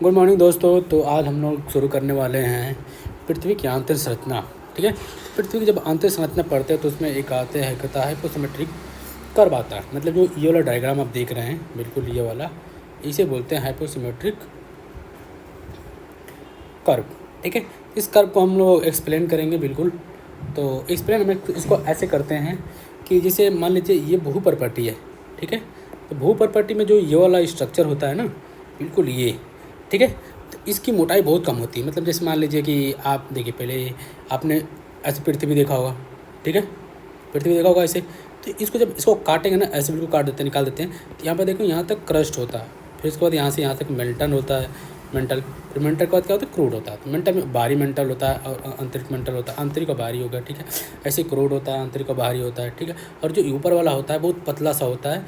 Good morning दोस्तों। तो आज हम लोग शुरू करने वाले हैं पृथ्वी की आंतरिक संरचना। ठीक है, पृथ्वी की जब आंतरिक संरचना पढ़ते हैं तो उसमें एक आते हैं कहता है हाइपोसिमेट्रिक कर्व आता है। मतलब जो ये वाला डायग्राम आप देख रहे हैं, बिल्कुल ये वाला, इसे बोलते हैं हाइपोसिमेट्रिक कर्व। ठीक है, इस कर्व को हम लोग एक्सप्लेन करेंगे बिल्कुल। तो एक्सप्लेन हम इसको ऐसे करते हैं कि जैसे मान लीजिए ये बहुपर्पटी है। ठीक है, तो बहुपर्पटी में जो ये वाला स्ट्रक्चर होता है ना, बिल्कुल ये, ठीक है, तो इसकी मोटाई बहुत कम होती है। मतलब जैसे मान लीजिए कि आप देखिए, पहले आपने ऐसे पृथ्वी देखा होगा। ठीक है, पृथ्वी देखा होगा ऐसे। तो इसको जब इसको काटेंगे ना, ऐसे बिल्कुल काट देते हैं, निकाल देते हैं, तो यहाँ पर देखो यहाँ तक क्रस्ट होता है। फिर उसके बाद यहाँ से यहाँ तक मेल्टन होता है, मेंटल। फिर मेंटल के बाद क्या होता है, क्रूड होता है। तो मेंटल में बाहरी मेंटल होता है और आंतरिक मेंटल होता है। आंतरिक का बाहरी होगा, ठीक है, ऐसे क्रूड होता है, आंतरिक का बाहरी होता है। ठीक है, और जो ऊपर वाला होता है बहुत पतला सा होता है,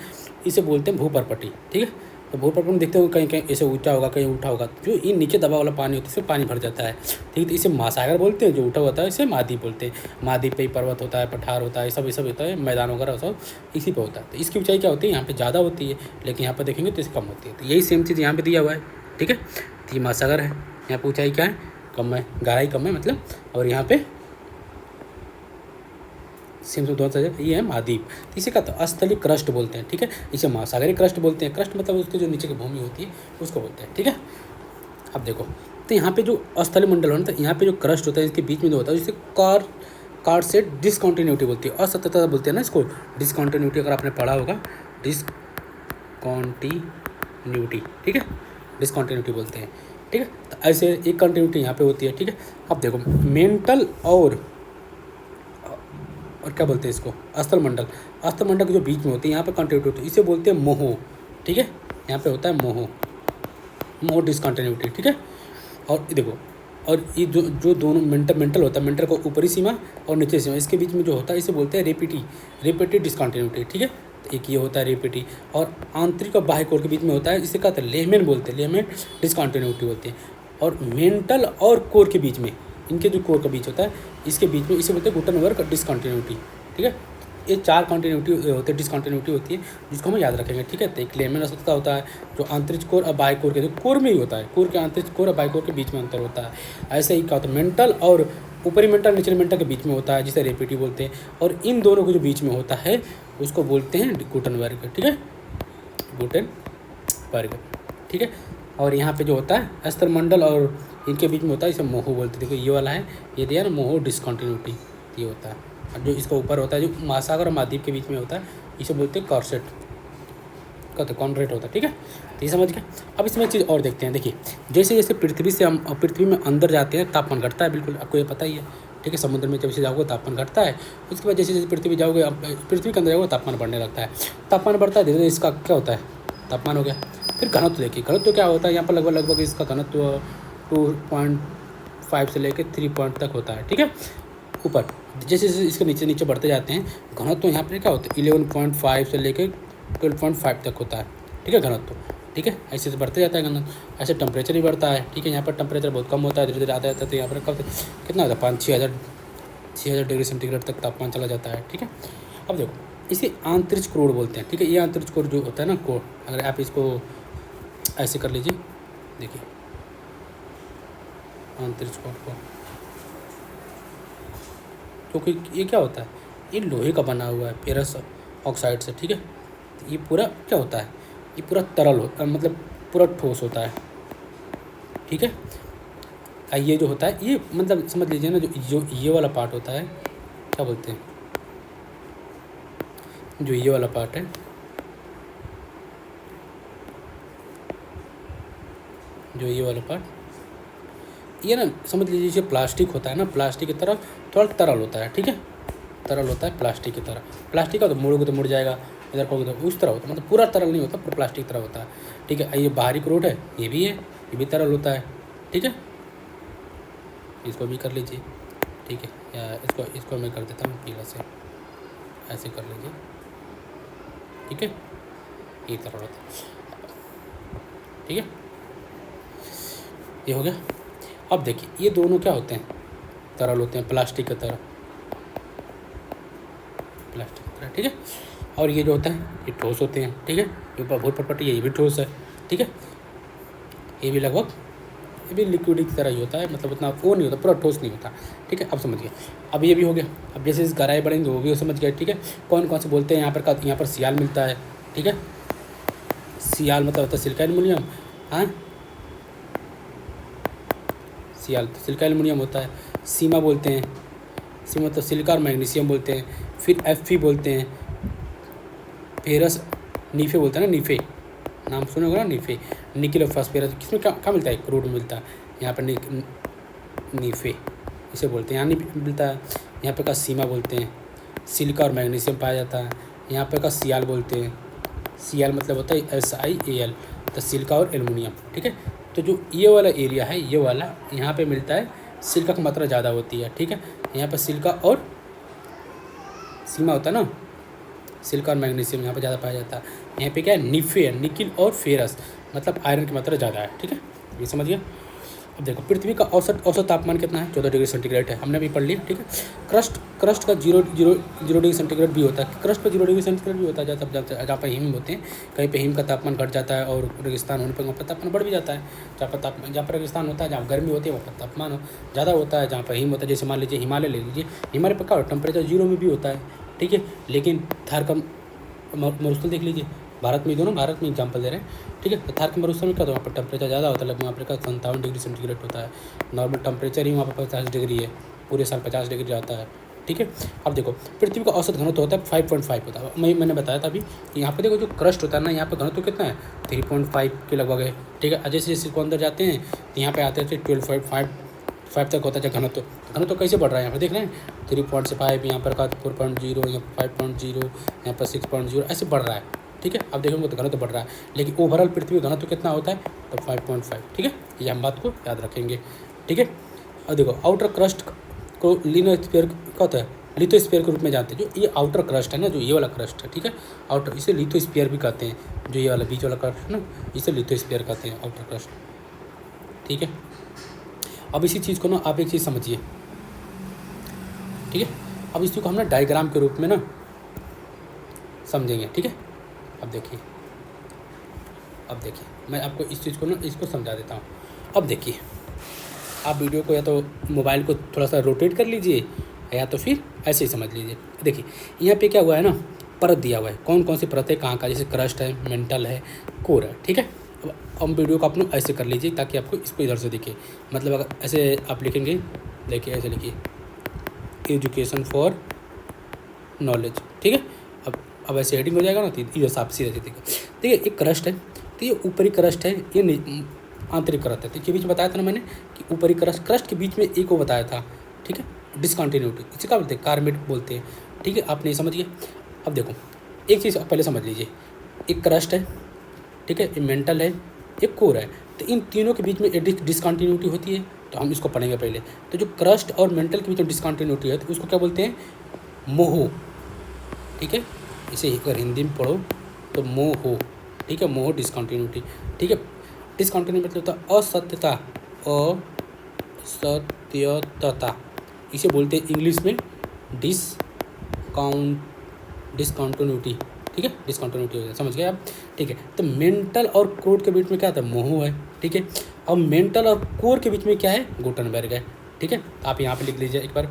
इसे बोलते हैं भूपर्पटी। ठीक है, तो भूपर्पटी में देखते हो कहीं कहीं ऐसे ऊंचा होगा, कहीं उठा होगा। जो ये नीचे दबा वाला पानी होता है इसमें पानी भर जाता है। ठीक है, तो इसे महासागर बोलते हैं। जो उठा होता है इसे महाद्वीप बोलते हैं। महाद्वीप पे ही पर्वत होता है, पठार होता है, ये सब होता है, मैदान वगैरह सब इसी पे होता है। तो इसकी ऊंचाई क्या होती है, यहाँ पे ज़्यादा होती है, लेकिन यहाँ पर देखेंगे तो इससे कम होती है। तो यही सेम चीज़ यहाँ पे दिया हुआ है। ठीक है, तो ये महासागर है, यहाँ पे ऊंचाई क्या है, कम है, गहराई कम है मतलब, और यहाँ पे सेम से 2000 ये है महाद्वीप। तो इसे कहते हैं स्थलीय क्रस्ट बोलते हैं। ठीक है, इसे महासागरीय क्रस्ट बोलते हैं। क्रस्ट मतलब उसके जो नीचे की भूमि होती है उसको बोलते हैं। ठीक है, अब देखो, तो यहाँ पे जो स्थलीय मंडल होता है, यहाँ पे जो क्रस्ट होता है इसके बीच में जो होता है, जिसे कार्ड से डिसकॉन्टिन्यूटी बोलती है, असततता बोलते हैं ना इसको। डिसकॉन्टिन्यूटी अगर आपने पढ़ा होगा, डिसकॉन्टिन्यूटी, ठीक है, डिसकॉन्टिन्यूटी बोलते हैं। ठीक है, तो ऐसे एक कंटिन्यूटी यहाँ पे होती है। ठीक है, अब देखो मेंटल और क्या बोलते हैं इसको, स्थल मंडल। स्थल मंडल के जो बीच में होती है यहाँ पे कंटिन्यूटी होती है, इसे बोलते हैं मोहो। ठीक है, यहाँ पे होता है मोहो डिसकंटिन्यूटी। ठीक है, और देखो, और ये जो दोनों मेंटल होता है, मेंटल को ऊपरी सीमा और नीचे सीमा, इसके बीच में जो होता है इसे बोलते हैं रेपिटी डिसकंटिन्यूटी। ठीक है, तो एक ये होता है रेपिटी, और आंतरिक और बाह्य कोर के बीच में होता है, इसे कहते हैं लेहमैन बोलते हैं, लेहमैन डिसकंटिन्यूटी बोलते हैं। और मेंटल और कोर के बीच में, इनके जो कोर का बीच होता है इसके बीच में, इसे बोलते हैं गुटनबर्ग डिसकंटिन्यूटी। ठीक है, ये 4 कंटिन्यूटी होते हैं, डिसकंटिन्यूटी होती है, जिसको हम याद रखेंगे। ठीक है, तो एक लेमन असतता होता है जो आंतरिक कोर और बाह्य कोर के, कोर में ही होता है, कोर के आंतरिक कोर और बाह्य कोर के बीच में अंतर होता है। ऐसे ही क्या होता है, मेंटल और ऊपरी मेंटल निचले मेंटल के बीच में होता है, जिसे रेपिटी बोलते हैं। और इन दोनों के जो बीच में होता है उसको बोलते हैं गुटनबर्ग। ठीक है, गुटनबर्ग। ठीक है, और यहाँ पे जो होता है स्थल मंडल और इनके बीच में होता है, इसे मोहो बोलते हैं। देखो ये वाला है, ये दिया ना मोहो डिसकंटिन्यूटी, ये होता है। और जो इसका ऊपर होता है, जो महासागर और महाद्वीप के बीच में होता है, इसे बोलते हैं कॉर्सेट, कहते कॉन्ड्रेट होता है। ठीक है, तो ये समझ गए। अब इसमें एक चीज़ और देखते हैं। देखिए, जैसे जैसे पृथ्वी से हम पृथ्वी में अंदर जाते हैं तापमान घटता है, बिल्कुल आपको ये पता ही है। ठीक है, समुद्र में जब से जाओगे तापमान घटता है, उसके बाद जैसे जैसे पृथ्वी जाओगे, पृथ्वी के अंदर जाओगे तापमान बढ़ने लगता है। तापमान बढ़ता है, धीरे धीरे इसका क्या होता है, तापमान हो गया। फिर घनत्व देखिए, घनत्व क्या होता है, यहाँ पर लगभग इसका घनत्व 2.5 से लेकर 3 पॉइंट तक होता है। ठीक है, ऊपर जैसे जैसे इसके नीचे नीचे बढ़ते जाते हैं, घनत्व यहाँ पर क्या होता है 11.5 से लेकर 12.5 तक होता है। ठीक है, घनत्व। ठीक है, ऐसे से बढ़ते जाता है घनत्व। ऐसे टेम्परेचर भी बढ़ता है। ठीक है, यहाँ पर टेम्परेचर बहुत कम होता है, धीरे धीरे आता जाता है, तो यहाँ पर कब कितना होता है 5-6 हज़ार डिग्री सेंटीग्रेड तक तापमान चला जाता है। ठीक है, अब देखो, इसे आंतरिक कोर बोलते हैं। ठीक है, ये आंतरिक कोर जो होता है ना, कोर, अगर आप इसको ऐसे कर लीजिए, देखिए आंतरिक कोर को, क्योंकि ये क्या होता है, ये लोहे का बना हुआ है फेरस ऑक्साइड से। ठीक है, ये पूरा क्या होता है, ये पूरा तरल होता है, मतलब पूरा ठोस होता है। ठीक है, ये जो होता है, ये मतलब समझ लीजिए ना, जो ये वाला पार्ट होता है, क्या बोलते हैं, जो ये वाला पार्ट है, जो ये वाला पार्ट, ये ना समझ लीजिए जैसे प्लास्टिक होता है ना, प्लास्टिक की तरह थोड़ा तरल होता है। ठीक है, तरल होता है प्लास्टिक की तरह। प्लास्टिक का तो मुड़ोगे तो मुड़ जाएगा, इधर कहोगे तो उस तरह होता है, मतलब पूरा तरल नहीं होता, पूरा प्लास्टिक तरह होता है। ठीक है, ये बाहरी क्रोड है, ये भी है, ये भी तरल होता है। ठीक है, इसको भी कर लीजिए। ठीक है, या इसको मैं कर देता हूँ पीला से, ऐसे कर लीजिए। ठीक है, ये तरल होता है। ठीक है, ये हो गया। अब देखिए, ये दोनों क्या होते हैं, तरल होते हैं, प्लास्टिक की तरह, प्लास्टिक की तरह। ठीक है, और ये जो होता है ये ठोस होते हैं। ठीक है, ये बहुत प्रॉपर्टी है, ये भी ठोस है। ठीक है, ये भी लगभग, ये भी लिक्विड की तरह ही होता है, मतलब उतना वो नहीं होता, पूरा ठोस नहीं होता। ठीक है, अब समझ गए। अब ये भी हो गया। अब जैसे इस गहराई बढ़ेंगे वो भी समझ गए। ठीक है, कौन कौन से बोलते हैं यहाँ पर सियाल मिलता है। ठीक है, सियाल मतलब होता है सिलिका एल्युमिनियम। हाँ, सियाल तो सिलिका एल्युमिनियम होता है। सीमा बोलते हैं, सीमा मतलब सिलिका और मैग्नीशियम बोलते हैं। फिर Fe बोलते हैं। फेरस नीफे बोलते हैं ना, नीफे नाम सुने होगा ना, नीफे। निकिल और फास्फोरस किसमें क्या मिलता है, क्रूड में मिलता है। यहाँ पर नीफे इसे बोलते हैं, यहाँ नहीं मिलता है। यहाँ पे का सीमा बोलते हैं, सिलिका और मैग्नीशियम पाया जाता है। यहाँ पे का सियाल बोलते हैं, सियाल मतलब होता है SiAl, तो सिलिका और एल्युमिनियम। ठीक है, तो जो ये वाला एरिया है, ये वाला यहाँ पे मिलता है, सिलिका की मात्रा ज़्यादा होती है। ठीक है, यहाँ पर सिलिका और सीमा होता है ना, सिलिका और मैग्नीशियम यहाँ पर ज़्यादा पाया जाता है। यहाँ पे क्या है, निफे है, निकिल और फेरस, मतलब आयरन की मात्रा ज़्यादा है। ठीक है, ये समझिए। अब देखो पृथ्वी का औसत तापमान कितना है, 14 डिग्री सेंटीग्रेड है, हमने भी पढ़ लिया। ठीक है, क्रस्ट का जीरो डिग्री सेंटीग्रेड भी होता है। क्रस्ट पर 0 डिग्री सेंटीग्रेड भी होता है, जहाँ पर हिम होते हैं, कहीं पे हिम का तापमान घट जाता है और रेगिस्तान होने पर वहाँ पर तापमान बढ़ भी जाता है। जहाँ पर रेगिस्तान होता है, जहाँ गर्मी होती है, वहाँ पर तापमान ज़्यादा होता है। जहाँ पर हिम होता है, जैसे मान लीजिए हिमालय ले लीजिए, हिमालय पर क्या टेम्परेचर 0 में भी होता है। ठीक है, लेकिन थार का मरुस्थल देख लीजिए, भारत में एग्जाम्पल दे रहे हैं। ठीक है, तो थार के मरुस्थल में क्या होता है, वहाँ पर टेम्परेचर ज़्यादा होता है, लगभग वहाँ पर का 57 डिग्री सेंटीग्रेड होता है। नॉर्मल टेम्परेचर ही वहाँ पर 50 डिग्री है, पूरे साल 50 डिग्री जाता है। ठीक है, अब देखो पृथ्वी का औसत घनत्व होता है 5.5 होता है। मैंने बताया था अभी, यहाँ पे देखो जो क्रस्ट होता है ना, यहाँ पर घनत्व कितना है, 3.5 के लगभग है। ठीक है, जैसे जैसे इसको अंदर जाते हैं तो यहाँ पे आते हैं 12.5 तक होता है घनत्व। घनत्व कैसे बढ़ रहा है, यहाँ पर देख रहे हैं 3.5, यहाँ पर का 4.0, यहाँ पर 5.0, यहाँ पर 6.0, ऐसे बढ़ रहा है। ठीक है, अब देखोगे तो घनत्व बढ़ रहा है, लेकिन ओवरऑल पृथ्वी का घनत्व कितना होता है, तो 5.5। ठीक है, ये हम बात को याद रखेंगे। ठीक है, अब देखो आउटर क्रस्ट को लिथोस्फीयर क्या होता है, लिथोस्फीयर के रूप में जानते हैं। जो ये आउटर क्रस्ट है ना, जो ये वाला क्रस्ट है, ठीक है, आउटर, इसे लिथोस्फीयर भी कहते हैं। जो ये वाला बीच वाला क्रस्ट है ना, इसे लिथोस्फीयर कहते हैं, आउटर क्रस्ट। ठीक है, अब इसी चीज़ को ना आप एक चीज़ समझिए। ठीक है, अब इसी को हम ना डायग्राम के रूप में ना समझेंगे। ठीक है, अब देखिए मैं आपको इस चीज़ को ना इसको समझा देता हूँ। अब देखिए, आप वीडियो को या तो मोबाइल को थोड़ा सा रोटेट कर लीजिए, या तो फिर ऐसे ही समझ लीजिए। देखिए यहाँ पे क्या हुआ है ना, परत दिया हुआ है, कौन कौन सी परतें कहाँ का, जैसे क्रस्ट है, मेंटल है, कोर है। ठीक है, अब हम वीडियो को अपने ऐसे कर लीजिए ताकि आपको इसको इधर से दिखे। मतलब अगर ऐसे आप लिखेंगे, देखिए ऐसे लिखिए, एजुकेशन फॉर नॉलेज। ठीक है, अब ऐसे हेडिंग हो जाएगा ना, तो ये हिसाब से सीधे दिखेगा। देखिए एक क्रस्ट है, तो ये ऊपरी क्रस्ट है, ये आंतरिक क्रस्ट है। तो इसके बीच में बताया था ना मैंने कि ऊपरी क्रस्ट के बीच में एक को बताया था। ठीक है, डिसकंटिन्यूटी, इसे क्या बोलते हैं, कार्मेट बोलते हैं। ठीक है, आप नहीं समझिए। अब देखो एक चीज़ पहले समझ लीजिए, एक क्रस्ट है, ठीक है, एक मेंटल है, एक कोर है, तो इन तीनों के बीच में एक डिसकंटिन्यूटी होती है। तो हम इसको पढ़ेंगे पहले। तो जो क्रस्ट और मेंटल के बीच में डिसकंटिन्यूटी है, तो उसको क्या बोलते हैं, मोह। ठीक है, इसे अगर हिंदी में पढ़ो तो मोह। ठीक है, मोह डिसकंटिन्यूटी। ठीक है, डिसकंटिन्यूटी मतलब होता है असत्यता, असत्यता, इसे बोलते हैं इंग्लिश में डिसकंटिन्यूटी। ठीक है, डिसकंटिन्यूटी हो जाए, समझ गए आप। ठीक है, तो मेंटल और कोर के बीच में क्या था, मोह है। ठीक है, अब मेंटल और कोर के बीच में क्या है, गुटनबर्ग है। ठीक है, आप यहाँ पे लिख लीजिए एक बार।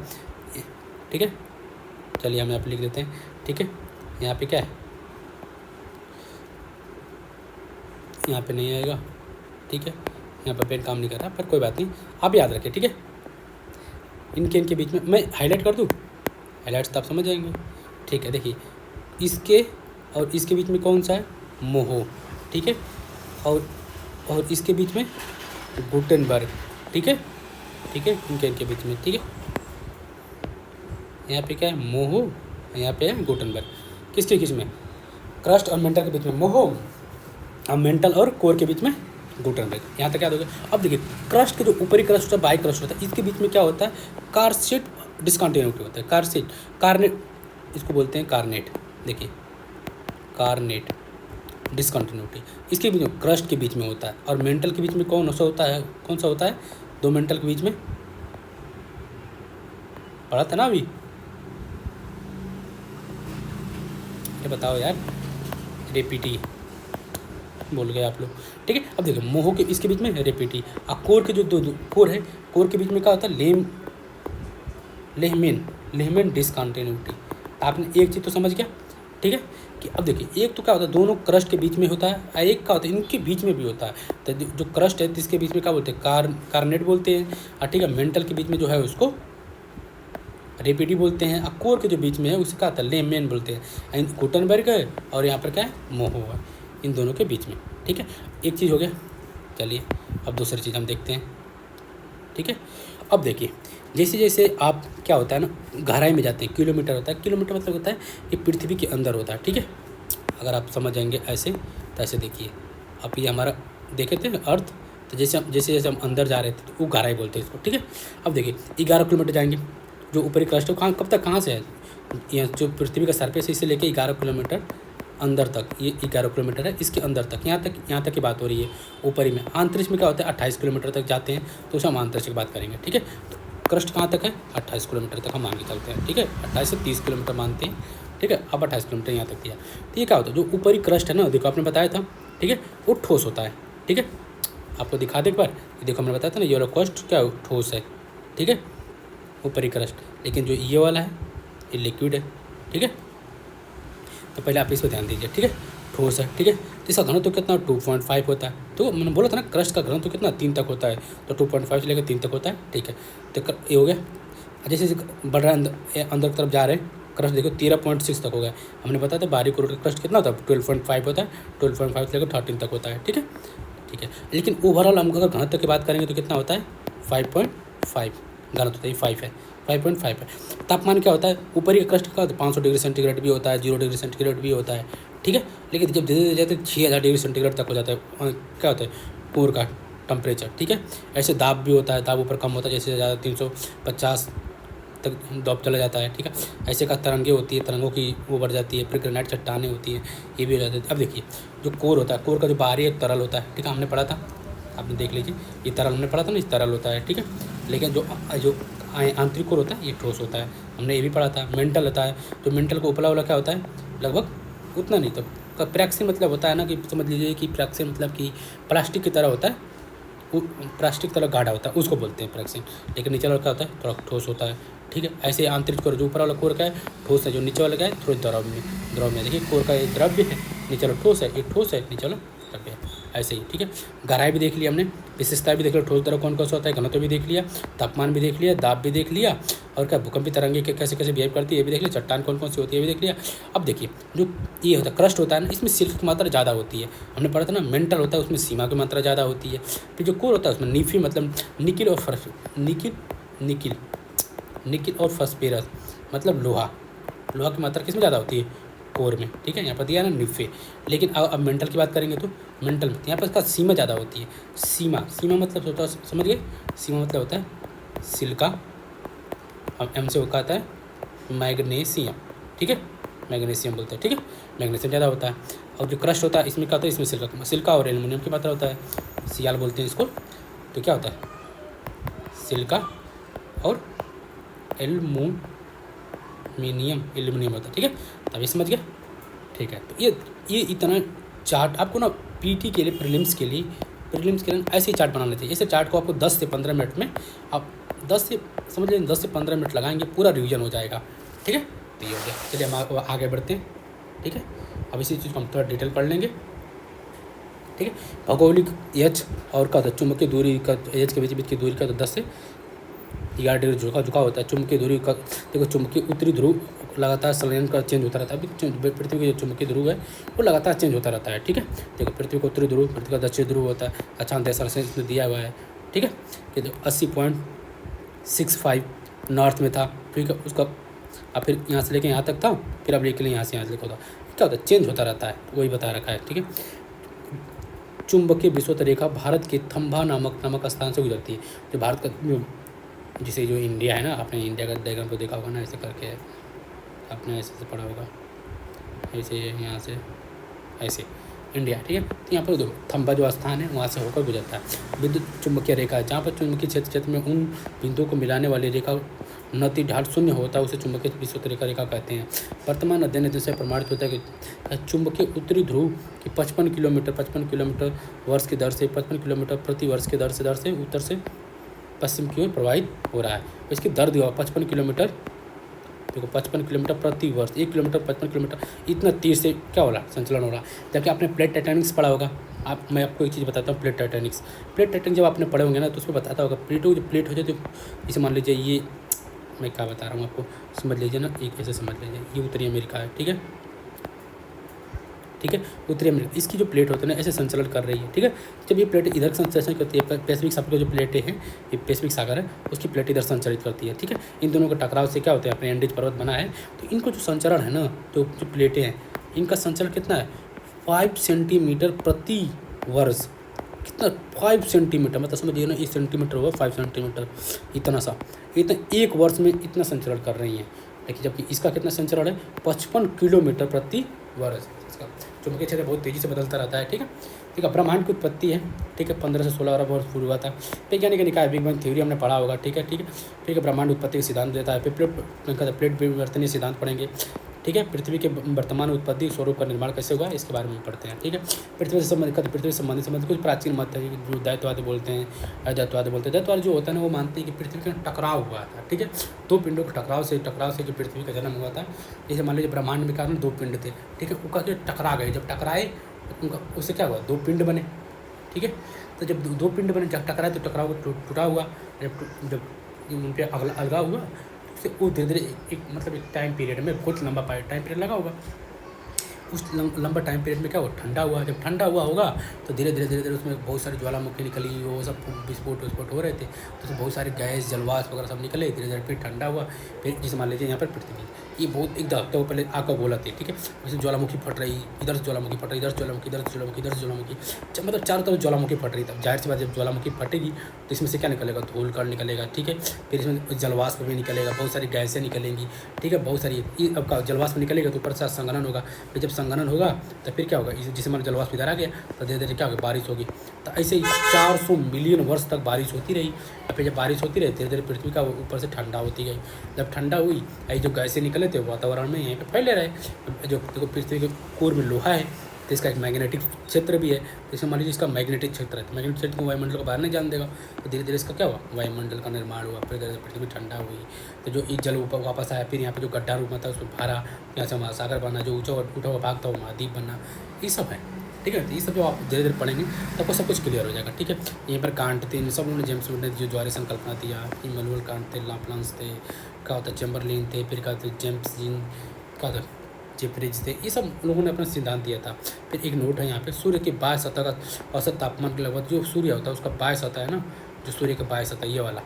ठीक है, चलिए हम यहाँ पे लिख देते हैं। ठीक है, यहाँ पे क्या है, यहाँ पे नहीं आएगा। ठीक है, यहाँ पर पेन काम नहीं कर रहा, पर कोई बात नहीं, आप याद रखें। ठीक है, इनके बीच में मैं हाईलाइट कर दूँ, हाईलाइट्स तो आप समझ जाएंगे। ठीक है, देखिए इसके और इसके बीच में कौन सा है, मोह। ठीक है, और इसके बीच में गुटेनबर्ग। ठीक है, इनके बीच में। ठीक है, यहाँ पे क्या है, मोह, यहाँ पे है गुटेनबर्ग। किसके बीच में, क्रस्ट और मेंटल के बीच में मोह, और मेंटल और कोर के बीच में गुटेनबर्ग। यहाँ तक याद हो गया। अब देखिए क्रस्ट के जो ऊपरी क्रस्ट होता है, बाई क्रस्ट होता है, इसके बीच में क्या होता है, कारसीट डिसकंटिन्यूटी होता है। कार्नेट इसको बोलते हैं, कार्नेट। देखिए कार्नेट डिसकंटिन्यूटी इसके बीच में, क्रस्ट के बीच में होता है। और मेंटल के बीच में कौन सा होता है, दो मेंटल के बीच में पढ़ा था ना अभी, ये बताओ यार, रेपिटी बोल गए आप लोग, ठीक है। अब देखिए मोह के इसके बीच में रेपिटी, और कोर के जो दो कोर है, कोर के बीच में क्या होता है, लेहमेन डिसकंटिन्यूटी। आपने एक चीज़ तो समझ गया, ठीक है। कि अब देखिए एक तो क्या होता है दोनों क्रस्ट के बीच में होता है, और एक क्या होता है इनके बीच में भी होता है। तो जो क्रस्ट है इसके बीच में क्या बोलते हैं, कार्नेट बोलते हैं, और ठीक है मेंटल के बीच में जो है उसको रेपिडी बोलते हैं, और कोर के जो बीच में है उसे क्या होता है लेमेन बोलते हैं। गुटनबर्ग है और यहाँ पर क्या है मोहो है, इन दोनों के बीच में, ठीक है। एक चीज़ हो गया, चलिए अब दूसरी चीज़ हम देखते हैं, ठीक है। अब देखिए जैसे जैसे आप क्या होता है ना गहराई में जाते हैं, किलोमीटर होता है, किलोमीटर मतलब होता है ये पृथ्वी के अंदर होता है, ठीक है। अगर आप समझ जाएंगे ऐसे तो ऐसे देखिए, अब ये हमारा देखे थे अर्थ, तो जैसे हम अंदर जा रहे थे तो वो गहराई बोलते हैं इसको, ठीक है। अब देखिए 11 किलोमीटर जाएंगे, जो ऊपरी क्रस्ट है कहाँ कब तक कहाँ से है, यहाँ जो पृथ्वी का सरफेस है इसे लेके 11 किलोमीटर अंदर तक, ये 11 किलोमीटर है, इसके अंदर तक यहाँ तक की बात हो रही है। ऊपरी में अंतरिक्ष में क्या होता है 28 किलोमीटर तक जाते हैं, तो उसे हम अंतरिक्ष की बात करेंगे, ठीक है। तो क्रस्ट कहाँ तक है 28 किलोमीटर तक हम मान के चलते हैं, ठीक है। 28 से 30 किलोमीटर मानते हैं, ठीक है। अब 28 किलोमीटर यहाँ तक दिया, तो ये क्या होता है जो ऊपरी क्रस्ट है ना, देखो आपने बताया था, ठीक है, वो ठोस होता है, ठीक है। आपको दिखा दे एक बार, देखो हमने बताया था ना ये वाला क्रस्ट क्या ठोस है, ठीक है, ऊपरी क्रस्ट। लेकिन जो ये वाला है ये लिक्विड है, ठीक है। तो पहले आप इस पर ध्यान दीजिए, ठीक है, ठोस है, ठीक है। तो इसका घनत्व कितना 2.5 होता है, तो मैंने बोला था ना क्रस्ट का घनत्व कितना 3 तक होता है, तो 2.5 से लेकर 3 तक होता है, ठीक है। तो ये हो गया, जैसे जैसे बढ़ रहा है अंदर की तरफ जा रहे हैं क्रस्ट, देखो 13.6 तक हो गया। हमने बताया था बाहरी कोर का क्रस्ट कितना होता है 12.5 होता है, 12.5 से लेकर 13 तक होता है, ठीक है, ठीक है। लेकिन ओवरऑल हम अगर घनत्व की बात करेंगे तो कितना होता है 5.5 घनत्व होता है, 5 है, 5.5 है। तापमान क्या होता है ऊपरी का क्रस्ट का 500 डिग्री सेंटीग्रेड भी होता है, 0 डिग्री सेंटीग्रेड भी होता है, ठीक है। लेकिन जब धीरे धीरे जाते 6000 डिग्री सेंटीग्रेड तक हो जाता है क्या होता है कोर का टेम्परेचर, ठीक है। ऐसे दाब भी होता है, दाब ऊपर कम होता है, जैसे ज़्यादा 350 तक दाब चला जाता है, ठीक है। ऐसे का तरंगे होती है, तरंगों की वो बढ़ जाती है, फिर ग्रेनाइट चट्टानें होती हैं, ये भी हो जाती है। अब देखिए जो कोर होता है, कोर का जो बाहरी एक तरल होता है, ठीक है, हमने पढ़ा था, आपने देख लीजिए ये तरल हमने पढ़ा था ना, इस तरल होता है, ठीक है। लेकिन जो आंतरिक कोर होता है ये ठोस होता है, हमने ये भी पढ़ा था। मेंटल होता है, तो मेंटल को उपला वाला क्या होता है लगभग उतना नहीं, तो प्रैक्सी मतलब होता है ना कि समझ लीजिए कि प्रैक्सी मतलब कि प्लास्टिक की तरह होता है, वो प्लास्टिक की तरह गाढ़ा होता है उसको बोलते हैं प्रैक्सी। लेकिन नीचे वाला क्या होता है थोड़ा ठोस होता है, ठीक है। ऐसे आंतरिक कोर जो ऊपर वाला कोर का है ठोस है, जो नीचे वाला का है थोड़ा द्रव में देखिए कोर का एक द्रव्य है, नीचे वाला ठोस है, एक ठोस है, नीचे वाला द्रव्य है, ऐसे ही, ठीक है। गहराई भी देख लिया हमने, विशेषता भी देख लिया, ठोस द्रव कौन कौन सा होता है, घनत्व भी देख लिया, तापमान भी देख लिया, दाब भी देख लिया, और क्या भूकंपी तरंगे कैसे कैसे बिहेव करती है ये भी देख लिया, चट्टान कौन कौन सी होती है ये भी देख लिया। अब देखिए जो ये होता है क्रस्ट होता है ना, इसमें सिल्क की मात्रा ज़्यादा होती है, हमने पढ़ा था ना। मेंटल होता है उसमें सीमा की मात्रा ज़्यादा होती है। फिर जो कोर होता है उसमें नीफी मतलब निकिल और फॉस्फेरस मतलब लोहा की मात्रा किसमें ज़्यादा होती है कोर में, ठीक है। यहाँ पर दिया ना निफे। लेकिन अब मेंटल की बात करेंगे तो मेंटल में यहाँ पर इसका सीमा ज़्यादा होती है। सीमा मतलब होता है, समझ गए, सीमा मतलब होता है सिलिका, अब एम से वो कहता है मैग्नीशियम, ठीक है, मैग्नीशियम बोलते हैं, ठीक है, मैग्नीशियम ज़्यादा होता है। और जो क्रस्ट होता है इसमें क्या होता है, इसमें सिलिका और एल्युमिनियम की मात्रा होता है, सियाल बोलते हैं इसको। तो क्या होता है सिलिका और एल्युमिनियम होता है, ठीक है। तभी समझ गया, ठीक है। तो ये इतना चार्ट आपको ना पीटी के लिए प्रीलिम्स के लिए ऐसे ही चार्ट बनाने चाहिए। ऐसे चार्ट को आपको 10 से 15 मिनट में आप 10 से 15 मिनट लगाएंगे, पूरा रिवीजन हो जाएगा, ठीक है। तो ये हो गया, चलिए हम आगे बढ़ते हैं, ठीक है। अब इसी चीज़ को हम थोड़ा डिटेल पढ़ लेंगे, ठीक है। भौगोलिक एच और का चुंबकीय दूरी का एच के बीच की दूरी का तो 10 से 11 डिग्री झुकाव होता है। चुंबकीय दूरी का देखो, चुंबकीय उत्तरी ध्रुव लगातार संलयन का चेंज होता रहता है। अभी पृथ्वी की जो चुंबकीय ध्रुव है वो लगातार चेंज होता रहता है, ठीक है। देखो पृथ्वी का उत्तरी ध्रुव, पृथ्वी का दक्षिण ध्रुव होता है। अच्छा देशा से इसमें दिया हुआ है, ठीक है। कि 80.65 नॉर्थ में था, ठीक है, उसका अब फिर यहाँ से लेके यहाँ तक था, फिर अब लेके यहाँ से यहाँ तक होता, क्या होता है चेंज होता रहता है, वही बता रखा है, ठीक है। चुंबकीय विषुवत रेखा भारत के थंबा नामक स्थान से गुजरती है। जो भारत का जिसे जो इंडिया है ना, आपने इंडिया का डायग्राम को देखा होगा ना, ऐसे करके आपने ऐसे से पढ़ा होगा, ऐसे यहाँ से ऐसे इंडिया, ठीक है। तो यहाँ पर देखो थंबा जो स्थान है वहाँ से होकर गुजरता है। विद्युत चुंबकीय रेखा है, जहाँ पर चुंबकीय क्षेत्र में उन बिंदुओं को मिलाने वाली रेखा नति ढाल शून्य होता है उसे चुंबकीय विषुवत रेखा कहते हैं। वर्तमान अध्ययन से प्रमाणित होता है कि चुंबकीय उत्तरी ध्रुव की 55 किलोमीटर वर्ष की दर से 55 किलोमीटर प्रति वर्ष के दर से उत्तर से पश्चिम की ओर प्रवाहित हो रहा है। इसकी दर दिया 55 किलोमीटर, देखो 55 किलोमीटर प्रति वर्ष, 1 किलोमीटर 55 किलोमीटर, इतना तीर से क्या हो रहा संचलन हो रहा। जबकि आपने प्लेट टाइटैनिक्स पढ़ा होगा। मैं आपको एक चीज़ बताता हूँ, प्लेट टाइटैनिक्स जब आपने पढ़े होंगे ना तो उसमें बताता होगा प्लेटों जो प्लेट हो जाती है, जैसे मान लीजिए ये मैं क्या बता रहा हूँ आपको, समझ लीजिए ना, एक ऐसे समझ लीजिए ये उत्तरी अमेरिका है, ठीक है, उत्तरी अमेरिका, इसकी जो प्लेट होती है ना ऐसे संचालन कर रही है, ठीक है। जब ये प्लेट इधर संचालन करती है, पैसिफिक सागर जो प्लेटें हैं, ये पैसिफिक सागर है, उसकी प्लेट इधर संचालित करती है, ठीक है। इन दोनों का टकराव से क्या होता है, अपने एंडीज पर्वत बना है, तो इनको जो संचरण है ना, जो प्लेटें हैं, इनका संचलन कितना है, 5 सेंटीमीटर प्रति वर्ष। कितना 5 सेंटीमीटर, मतलब समझिए ना, 1 सेंटीमीटर हुआ 5 सेंटीमीटर, इतना सा, इतना एक वर्ष में इतना संचरण कर रही हैं। लेकिन जबकि इसका कितना संचरण है, 55 किलोमीटर प्रति वर्ष। इसका चुंबकीय क्षेत्र बहुत तेज़ी से बदलता रहता है, ठीक है। ब्रह्मांड की उत्पत्ति है, ठीक है, 15 से 16 अरब वर्ष पूर्व हुआ था। वैज्ञानिक निकाय बिग बैंग थ्योरी हमने पढ़ा होगा, ठीक है। ब्रह्मांड उत्पत्ति का सिद्धांत देता है। फिर प्लेट विवर्तनीय सिद्धांत पढ़ेंगे, ठीक है। पृथ्वी के वर्तमान उत्पत्ति स्वरूप का निर्माण कैसे हुआ इसके बारे में पढ़ते हैं, ठीक है। पृथ्वी से संबंधित कुछ प्राचीन मत है जो दैत्यवादी बोलते हैं, अदैत्यवादी बोलते हैं। दैत्यवादी जो होता है ना, वो मानते हैं कि पृथ्वी का टकराव हुआ था, ठीक है। दो पिंडों के टकराव से जो पृथ्वी का जन्म हुआ था। जैसे मान लीजिए ब्रह्मांड में कारण 2 पिंड थे, ठीक है, उनका टकरा गए, जब टकराए उनका उससे क्या हुआ, 2 पिंड बने, ठीक है। तो जब 2 पिंड बने, जब टकराए तो टकराव टूटा हुआ, जब उन पर अलगा हुआ से वो धीरे धीरे एक मतलब एक टाइम पीरियड में बहुत लंबा टाइम पीरियड लगा होगा। उस लंबा टाइम पीरियड में क्या हुआ, ठंडा हुआ। जब ठंडा हुआ होगा तो धीरे धीरे उसमें बहुत सारी ज्वालामुखी निकली, वो सब विस्फोट हो रहे थे, तो उसमें बहुत सारे गैस जलवाष्प वगैरह सब निकले। धीरे धीरे फिर ठंडा हुआ। फिर जैसे मान लीजिए यहाँ पर पृथ्वी, ये बहुत एक दहकता हुआ पहले आग का गोला थी, ठीक है। जैसे ज्वालामुखी फट रही, इधर से ज्वालामुखी फट रही, इधर से ज्वालामुखी, इधर से ज्वालामुखी, इधर से ज्वालामुखी, मतलब चारों तरफ ज्वालामुखी फट रही। तब जाहिर सी बात, जब ज्वालामुखी फटेगी तो इसमें से क्या निकलेगा, धूल कण निकलेगा, ठीक है। फिर इसमें जलवाष्प भी निकलेगा, बहुत सारी गैसें निकलेंगी, ठीक है, बहुत सारी। अब का जलवाष्प निकलेगा तो ऊपर से संघनन होगा। फिर जब संघनन होगा तो फिर क्या होगा, जिसे मान जलवाष्प इधर आ गया तो धीरे धीरे क्या होगा, बारिश होगी। तो ऐसे ही 400 मिलियन वर्ष तक बारिश होती रही। और फिर जब बारिश होती रही, धीरे धीरे पृथ्वी का ऊपर से ठंडा होती गई। जब ठंडा हुई, ऐसे जो गैसें निकले थे वातावरण में यहीं पे फैले रहे। जो देखो पृथ्वी के कोर में लोहा है तो इसका एक मैग्नेटिक क्षेत्र भी है। जैसे मान लीजिए इसका मैग्नेटिक क्षेत्र है, तो मैग्नेटिक क्षेत्र को वायुमंडल को बाहर नहीं जाने देगा। तो धीरे धीरे इसका क्या हुआ, वायुमंडल का निर्माण हुआ। फिर पृथ्वी ठंडा हुई तो जो एक जल ऊपर वापस आया। फिर यहाँ पे जो गड्ढा रूप था उसमें भरा, यहाँ से महासागर बना, जो उठा हुआ भाग था वो महाद्वीप बना, ये सब है, ठीक है। तो ये सब जो आप धीरे धीरे पढ़ेंगे तो आपको सब कुछ क्लियर हो जाएगा, ठीक है। यहीं पर कांट थे, सब लोगों ने जेम्स वेब ने जो द्वारा संकल्पना दिया, इमैनुअल कांट थे, लाप्लांस थे, क्या होता है चैम्बरलिन थे, फिर क्या होता है जेम्स जीन, क्या होता है जेफरीज थे, ये सब लोगों ने अपना सिद्धांत दिया था। फिर एक नोट है यहाँ पे, सूर्य के बाह्य सतह का औसत तापमान के लगभग, जो सूर्य होता है उसका बाह्य सतह है ना, जो सूर्य का बाह्य सतह ये वाला,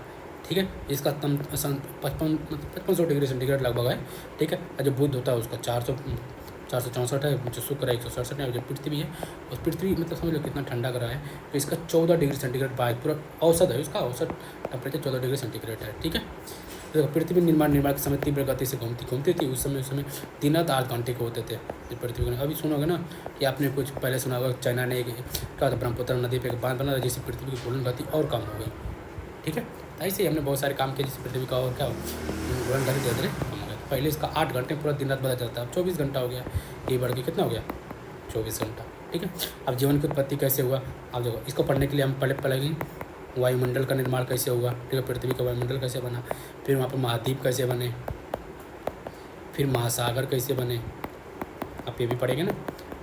ठीक है, इसका 5500 डिग्री सेंटीग्रेड लगभग है, ठीक है। और जो बुध होता है उसका 464 है, जो शुक्र है 167 है, जो पृथ्वी है उस पृथ्वी मतलब समझ लो कितना ठंडा कर रहा है। तो इसका 14 डिग्री सेंटीग्रेड बाह्य पूरा औसत है, उसका औसत टेम्परेचर 14 डिग्री सेंटीग्रेड है, ठीक है। तो पृथ्वी निर्माण के समय तीव्र गति से घूमती थी। उस समय दिन रात 8 घंटे के होते थे पृथ्वी के। अभी सुनोगे ना कि आपने कुछ पहले सुना होगा, चाइना ने क्या था, ब्रह्मपुत्र नदी पे एक बांध बना, जिससे पृथ्वी की घूर्णन गति और कम हो गई, ठीक है। ऐसे ही हमने बहुत सारे काम किए जिससे पृथ्वी का और क्या घूर्णन गति धीरे धीरे कम हो गया। पहले इसका 8 घंटे पूरा दिन रात बदल जाता है, अब 24 घंटा हो गया। ये बढ़ के कितना हो गया, 24 घंटा, ठीक है। अब जीवन की उत्पत्ति कैसे हुआ, आप देखो, इसको पढ़ने के लिए हम पहले वायुमंडल का निर्माण कैसे हुआ, ठीक है, पृथ्वी का वायुमंडल कैसे बना, फिर वहाँ पर महाद्वीप कैसे बने, फिर महासागर कैसे बने, आप ये भी पढ़ेंगे ना,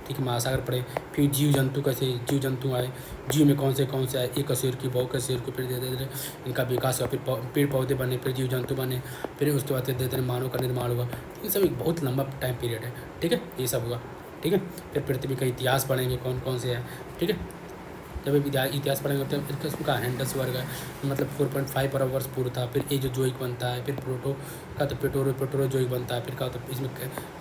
ठीक है, महासागर पढ़े। फिर जीव जंतु आए, जीव में कौन से आए, एक कशेरुकी, बहुकशेरुकी, फिर धीरे धीरे इनका विकास हुआ, फिर पेड़ पौधे बने, फिर जीव जंतु बने, फिर उसके बाद धीरे धीरे मानव का निर्माण हुआ। ये सब एक बहुत लंबा टाइम पीरियड है, ठीक है, ये सब हुआ, ठीक है। फिर पृथ्वी का इतिहास पढ़ेंगे, कौन से है, ठीक है। जब इतिहास पढ़ेंगे तो उसका हैंडस वर्ग है, मतलब 4.5 अरब वर्ष पूर्व था। फिर ये जो जोइक बनता है, फिर प्रोटो जोइक बनता है, फिर क्या होता है इसमें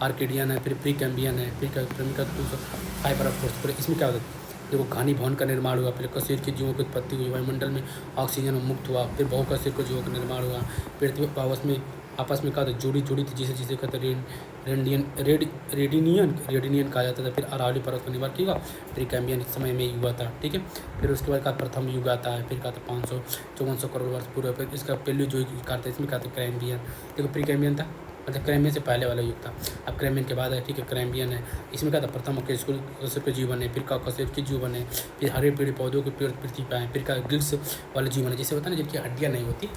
आर्किडियन है, फिर प्री कैम्बियन है, फिर क्या 5 अरब वर्ष पूरे। इसमें क्या होता है, देखो घनी भवन का निर्माण हुआ, फिर कशेर के जीवों की उत्पत्ति हुई, वायुमंडल में ऑक्सीजन मुक्त हुआ, फिर बहुकशेर के जीवों का निर्माण हुआ, पृथ्वी पावस में आपस में कहा था जुड़ी थी, जिसे जिसे कहते रेडिनियन कहा जाता था। फिर अरावली पर्वत का निर्माण किया, फिर कैम्बियन समय में हुआ था, ठीक है। फिर उसके बाद का प्रथम युग आता है, फिर कहा था 500-5400 करोड़ वर्ष पूर्व। फिर इसका पहले जो कहा था इसमें कहा था कैम्बियन, देखो प्री कैम्बियन था, मतलब कैम्बियन से पहले वाला युग था। अब कैम्बियन के बाद है, ठीक है, कैम्बियन है। इसमें क्या था, प्रथम कशेरुक के जीव बने, फिर का कशेरुक के जीव बने, फिर हरे पेड़ पौधों के पेड़ पृथ्वी पे आए, फिर का गिल्स वाले जीव बने, जिसे होता है ना जिनकी हड्डियाँ नहीं होती,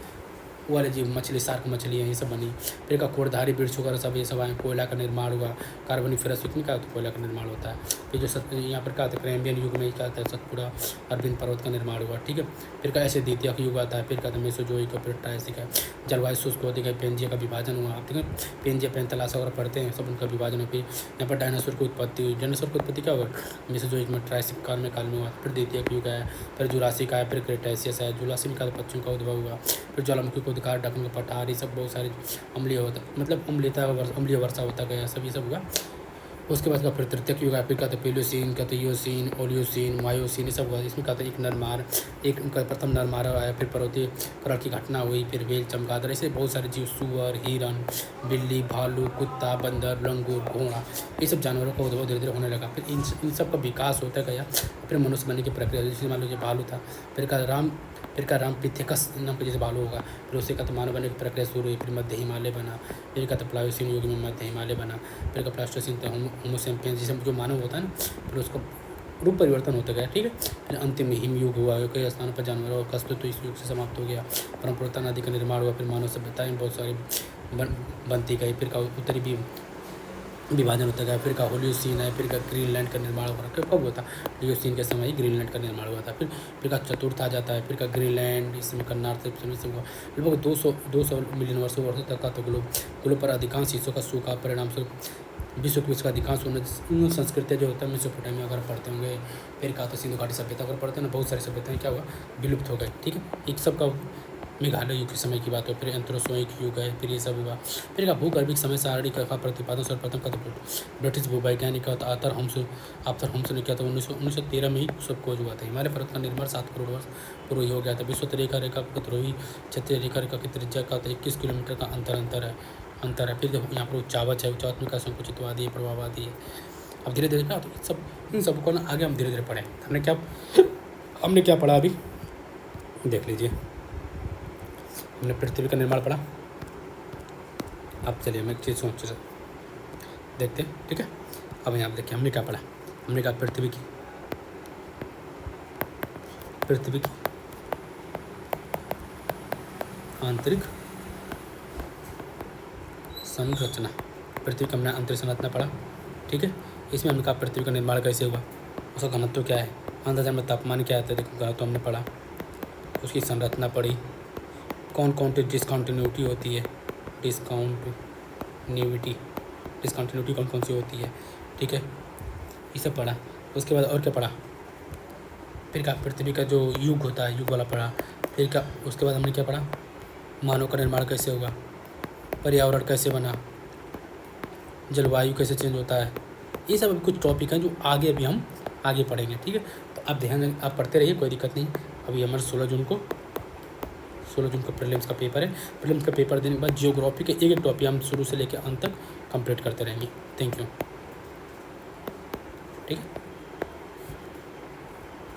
वो वाले जीव, मछली, शार्क मछली है, ये सब बनी। फिर का कोड़धारी वृक्ष वगैरह सब ये सब आए, कोयला का निर्माण हुआ, कार्बोनिफेरस युग में क्या होता है, कोयला का निर्माण होता है। फिर जो यहाँ पर क्या होता है, कैम्बियन युग में क्या होता है, सतपुड़ा अरविंद पर्वत का निर्माण हुआ, ठीक है। फिर का ऐसे द्वितीयक युग आता है, फिर का मेसोजोइक का, फिर ट्रायसिक है, जलवायु शुष्क होती है, पेंजिया का विभाजन हुआ, ठीक है। पेंजिया पेंथेलासा वगैरह पढ़ते हैं, सब उनका विभाजन है। फिर यहाँ पर डायनासोर की उत्पत्ति हुई। डायनासोर की उत्पत्ति क्या हुआ, मेसोजोइक में, ट्रायसिक काल में हुआ। फिर द्वितीयक युग है, फिर जुरासिक आया, फिर क्रेटासियस है, जुरासिक का पक्षियों का उद्भव हुआ। फिर ज्वालामुखी को उद्गार, ढक्कन का पठार, ये सब बहुत सारे अम्लीय होता, मतलब अम्लीय वर्षा होता गया, सब ये सब हुआ। उसके बाद का फिर तृतीयक युग है, फिर कहते पेलोसीन, कहते ईओसीन, ओलियोसीन, मायोसीन, ये सब हुआ। इसमें कहते एक नरमार, एक उनका प्रथम नरमार आया, फिर पर्वतीय करण की घटना हुई, फिर वेल, चमगादड़, ऐसे बहुत सारे जीव, सुअर, हिरन, बिल्ली, भालू, कुत्ता, बंदर, लंगूर, घोड़ा, ये सब जानवरों का उद्भव धीरे धीरे होने लगा। फिर इन सब का विकास होता गया, फिर मनुष्य बनने की प्रक्रिया, जैसे मान लीजिए भालू था, फिर का राम पिथेकस नाम का जैसे भालू होगा, फिर उससे कहते मानव बनने की प्रक्रिया शुरू हुई। फिर मध्य हिमालय बना, फिर कहते प्लायोसीन युग में मध्य हिमालय बना, फिर का प्लास्टोसीन था, होमोसेपियंस जिसमें जो मानव होता है ना, फिर उसका रूप परिवर्तन होता गया, ठीक है। फिर अंतिम में हिम युग हुआ, कई स्थानों पर जानवरों का अस्तित्व इस युग से समाप्त हो गया। परम्परा नदी का निर्माण हुआ, फिर मानव सभ्यताएं बहुत सारी बनती गई। फिर का उत्तरी भी विभाजन होता गया। फिर का होलियोसीन है, फिर का ग्रीनलैंड का निर्माण हुआ, कब हुआ था, लियोसीन के समय ही ग्रीनलैंड का निर्माण हुआ था। फिर का चतुर्थ आ जाता है, फिर का ग्रीनलैंड, इसमें का नॉर्थ से हुआ। लगभग 200 मिलियन वर्षों तक का तो ग्लोब पर अधिकांश हिस्सों का सूखा, परिणाम स्वरूप विश्व का अधिकांश उन संस्कृतियाँ जो होता है मेसोपोटामिया अगर पढ़ते होंगे, फिर का तो सिंधु घाटी सभ्यता अगर पढ़ते हैं ना, बहुत सारी सभ्यताएं क्या हुआ, विलुप्त हो गई, ठीक है। एक सब का मेघालय युग के समय की बात हो, फिर एंथ्रोसोइक युग है, फिर ये सब हुआ। फिर का भूगर्भिक समय सारणी का प्रतिपादन सर्वप्रथम का तो ब्रिटिश भूवैज्ञानिक आर्थर होम्स ने किया था। 1913 में ही सब खोज हुआ था। हिमालय पर्वत का निर्माण 7 करोड़ वर्ष पूर्व ही हो गया था। विश्व रेखा ध्रुवी क्षेत्रीय रेखा की त्रिज्या का 21 किलोमीटर का अंतर है। फिर देखो यहाँ पर उच्चावच है, उच्चावच में का संकुचितवादी है, प्रभाववादी है। अब धीरे धीरे क्या, तो इन सबको ना आगे हम धीरे धीरे पढ़ें। हमने क्या पढ़ा अभी देख लीजिए। हमने पृथ्वी का निर्माण पढ़ा। अब चलिए हम एक चीज़ सोच देखते हैं, ठीक है। अब यहाँ देखिए हमने क्या पढ़ा। हमने कहा पृथ्वी की आंतरिक संरचना, पृथ्वी का हमने आंतरिक संरचना पढ़ा, ठीक है। इसमें हमने कहा पृथ्वी का निर्माण कैसे हुआ, उसका घनत्व क्या है, अंदाजा में तापमान क्या आता है, देखो घनत्व हमने पढ़ा, उसकी संरचना पढ़ी, कौन कौन सी डिस्कॉन्टिन्यूटी होती है, डिस्कॉन्टिन्यूटी कौन कौन सी होती है, ठीक है, ये सब पढ़ा। उसके बाद और क्या पढ़ा, फिर का पृथ्वी का जो युग होता है, युग वाला पढ़ा। फिर का उसके बाद हमने क्या पढ़ा, मानव का निर्माण कैसे हुआ, पर्यावरण कैसे बना, जलवायु कैसे चेंज होता है। ये सब कुछ टॉपिक हैं जो आगे भी हम आगे पढ़ेंगे, ठीक है। तो आप ध्यान आप पढ़ते रहिए, कोई दिक्कत नहीं। अभी हमारे 16 जून को प्रीलिम्स का पेपर है। प्रीलिम्स का पेपर देने के बाद जियोग्राफी के एक टॉपिक हम शुरू से लेकर अंत तक कंप्लीट करते रहेंगे। थैंक यू, ठीक है।